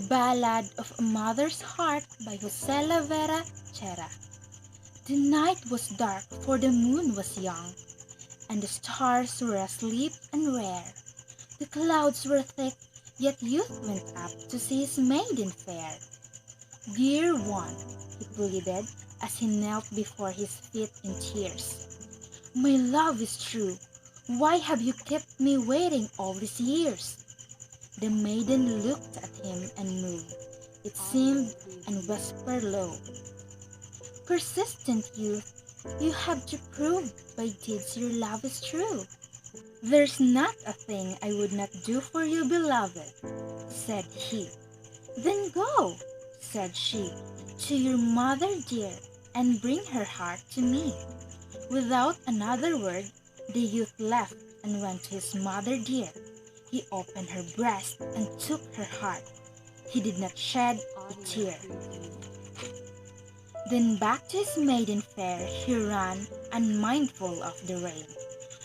Ballad of a Mother's Heart by Jose Lavera Chera. The night was dark, for the moon was young, and the stars were asleep and rare. The clouds were thick, yet youth went up to see his maiden fair. "Dear one," he pleaded, as he knelt before his feet in tears, "my love is true. Why have you kept me waiting all these years?" The maiden looked at him and moved, it seemed, and whispered low, "Persistent youth, you have to prove by deeds your love is true." "There's not a thing I would not do for you, beloved," said he. "Then go," said she, "to your mother dear, and bring her heart to me." Without another word, the youth left and went to his mother dear. He opened her breast and took her heart. He did not shed a tear. Then back to his maiden fair he ran, unmindful of the rain.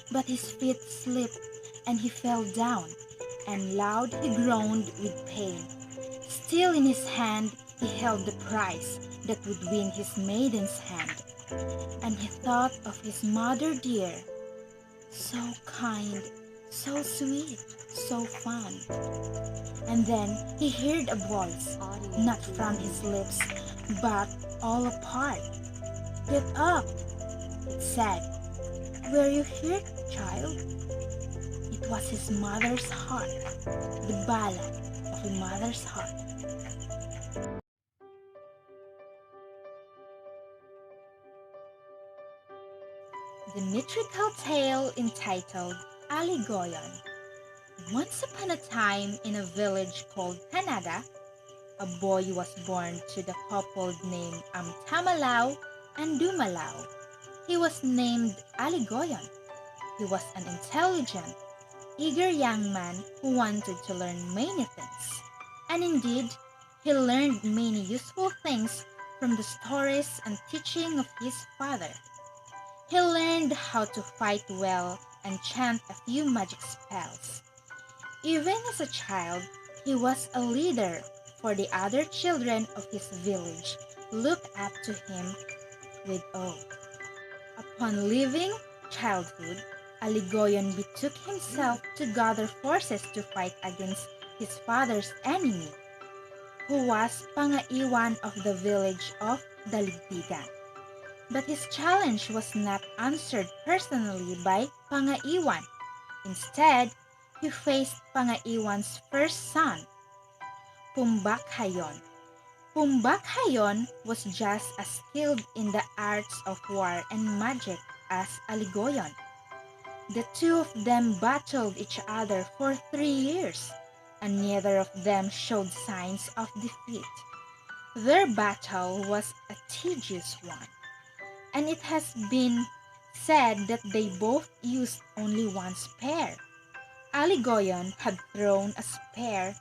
But his feet slipped, and he fell down, and loud he groaned with pain. Still in his hand he held the prize that would win his maiden's hand. And he thought of his mother dear, so kind, so sweet, so fond. And then he heard a voice, not from his lips, but all apart. "Get up," it said. "Were you hurt, child?" It was his mother's heart, the ballad of a mother's heart. The Metrical tale entitled Aliguyon. Once upon a time, in a village called Hanaga, a boy was born to the couple named Tamalaw and Dumalaw. He was named Aliguyon. He was an intelligent, eager young man who wanted to learn many things. And indeed, he learned many useful things from the stories and teaching of his father. He learned how to fight well and chant a few magic spells. Even as a child, he was a leader, for the other children of his village looked up to him with awe. Upon leaving childhood, Aliguyon betook himself to gather forces to fight against his father's enemy, who was Pangaiwan of the village of Daligdigan. But his challenge was not answered personally by Pangaiwan. Instead, he faced Pangaiwan's first son, Pumbakhayon. Pumbakhayon was just as skilled in the arts of war and magic as Aliguyon. The two of them battled each other for 3 years, and neither of them showed signs of defeat. Their battle was a tedious one, and it has been said that they both used only one spear. Aliguyon had thrown a spear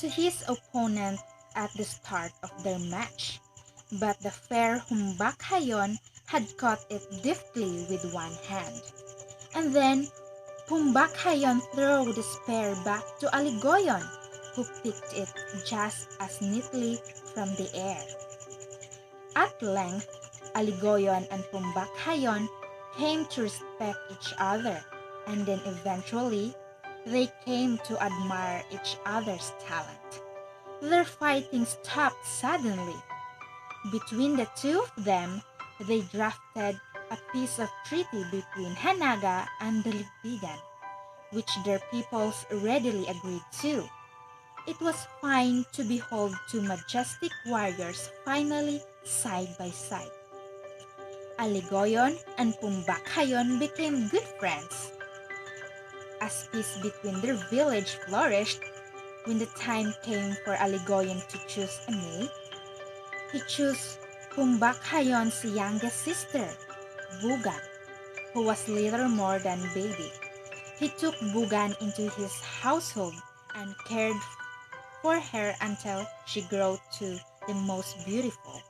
to his opponent at the start of their match, but the fair Pumbakhayon had caught it deftly with one hand. And then Pumbakhayon threw the spear back to Aliguyon, who picked it just as neatly from the air. At length, Aliguyon and Pumbakhayon came to respect each other, and then eventually, they came to admire each other's talent. Their fighting stopped suddenly. Between the two of them, they drafted a peace of treaty between Hanaga and Daligdigan, which their peoples readily agreed to. It was fine to behold two majestic warriors finally side by side. Aliguyon and Pumbakhayon became good friends. As peace between their village flourished, when the time came for Aliguyon to choose a mate, he chose Pumbakhayon's youngest sister, Bugan, who was little more than baby. He took Bugan into his household and cared for her until she grew to the most beautiful.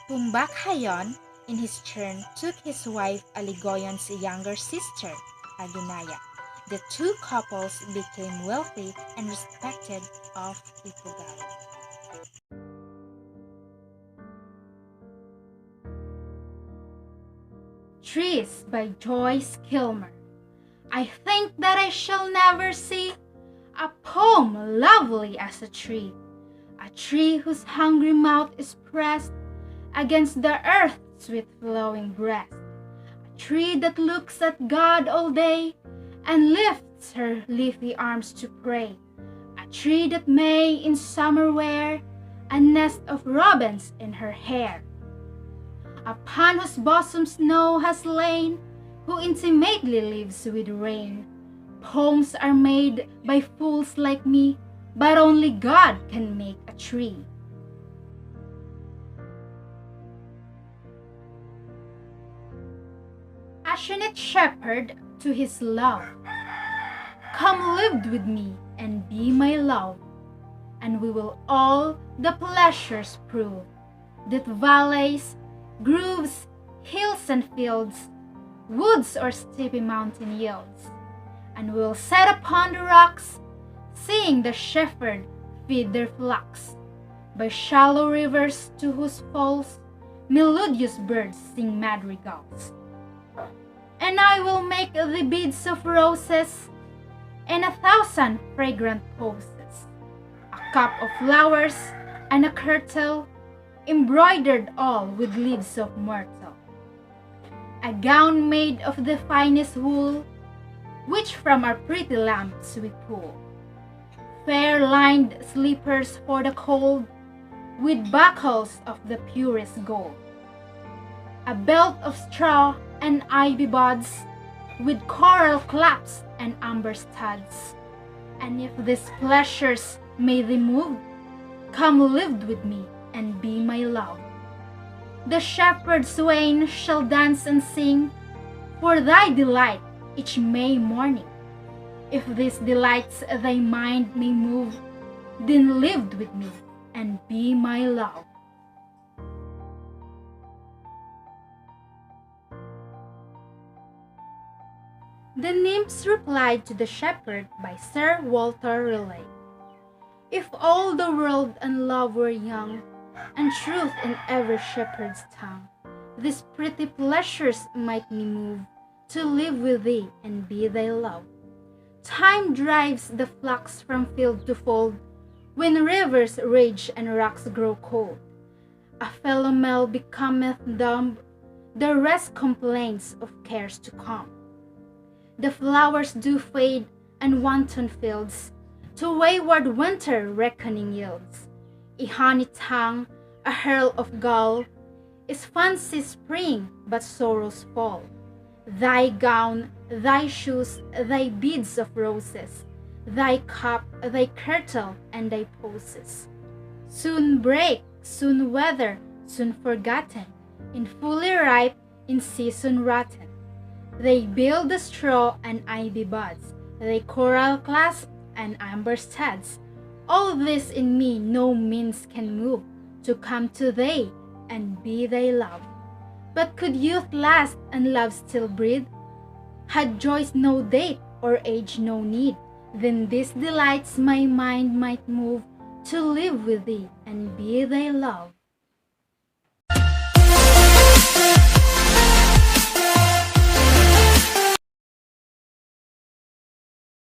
Pumbakhayon, in his turn, took his wife Aliguyon's younger sister, Aginaya, The two couples became wealthy and respected of Ipugal. Tress by Joyce Kilmer. I think that I shall never see a poem lovely as a tree whose hungry mouth is pressed against the earth's sweet flowing breast, a tree that looks at God all day and lifts her leafy arms to pray, a tree that may in summer wear a nest of robins in her hair, upon whose bosom snow has lain, who intimately lives with rain. Poems are made by fools like me, but only God can make a tree. Passionate shepherd to his love, come live with me and be my love, and we will all the pleasures prove, that valleys, groves, hills and fields, woods or steepy mountain yields, and we'll set upon the rocks, seeing the shepherd feed their flocks, by shallow rivers to whose falls melodious birds sing madrigals. And I will make the beads of roses and 1,000 fragrant poses, a cup of flowers and a kirtle, embroidered all with leaves of myrtle, a gown made of the finest wool, which from our pretty lamps we pull, fair lined slippers for the cold, with buckles of the purest gold, a belt of straw and ivy buds, with coral clasps and amber studs. And if these pleasures may thee move, come live with me and be my love. The shepherd swain shall dance and sing for thy delight each May morning. If these delights thy mind may move, then live with me and be my love. The Nymphs replied to the Shepherd by Sir Walter Raleigh. If all the world and love were young, and truth in every shepherd's tongue, these pretty pleasures might me move to live with thee and be thy love. Time drives the flocks from field to fold, when rivers rage and rocks grow cold. A philomel becometh dumb, the rest complains of cares to come. The flowers do fade, and wanton fields to wayward winter reckoning yields. A honey tongue, a hurl of gall, is fancy's spring, but sorrow's fall. Thy gown, thy shoes, thy beads of roses, thy cup, thy kirtle, and thy poses, soon break, soon wither, soon forgotten, in fully ripe, in season rotten. They build the straw and ivy buds, they coral clasp and amber studs. All this in me no means can move, to come to thee and be thy love. But could youth last and love still breathe, had Joyce no date or age no need, then these delights my mind might move, to live with thee and be thy love.